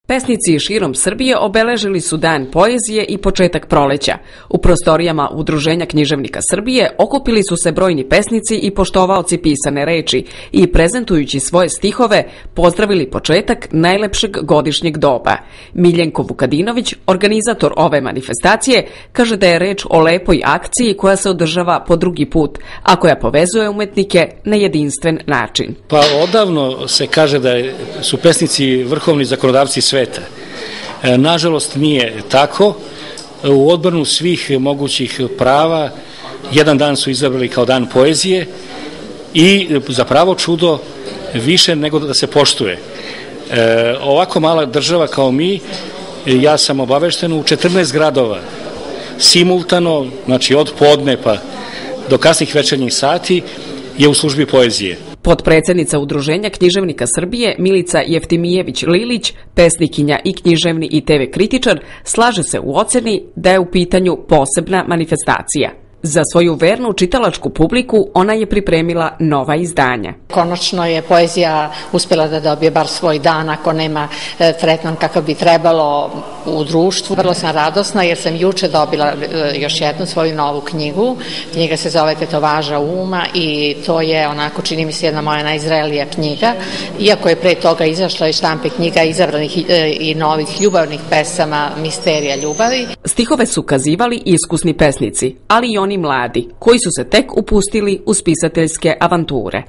Pesnici širom Srbije obeležili su Dan poezije i početak proleća. U prostorijama Udruženja književnika Srbije okupili su se brojni pesnici i poštovaoci pisane reči i prezentujući svoje stihove pozdravili početak najlepšeg godišnjeg doba. Miljenko Vukadinović, organizator ove manifestacije, kaže da je reč o lepoj akciji koja se održava po drugi put, a koja povezuje umetnike na jedinstven način. Pa odavno se kaže da su pesnici vrhovni zakonodavci sveta. Nažalost nije tako. U odbranu svih mogućih prava jedan dan su izabrali kao dan poezije i za pravo čudo više nego da se poštuje. Ovako mala država kao mi, ja sam obavešten u 14 gradova simultano, znači od podne pa do kasnih večernjih sati je u službi poezije. Potpredsednica Udruženja književnika Srbije Milica Jeftimijević-Lilić, pesnikinja i književni i TV kritičar, slaže se u oceni da je u pitanju posebna manifestacija. Za svoju vernu čitalačku publiku ona je pripremila nova izdanja. Konačno je poezija uspjela da dobije bar svoj dan ako nema tretman kakav bi trebalo u društvu. Vrlo sam radosna jer sam juče dobila još jednu svoju novu knjigu. Knjiga se zove Tetovaža uma i to je onako, čini mi se, jedna moja najzrelija knjiga. Iako je pre toga izašla iz štampe knjiga izabranih i novih ljubavnih pesama Misterija ljubavi. Stihove su kazivali iskusni pesnici, ali i oni mladi, koji su se tek upustili u spisateljske avanture.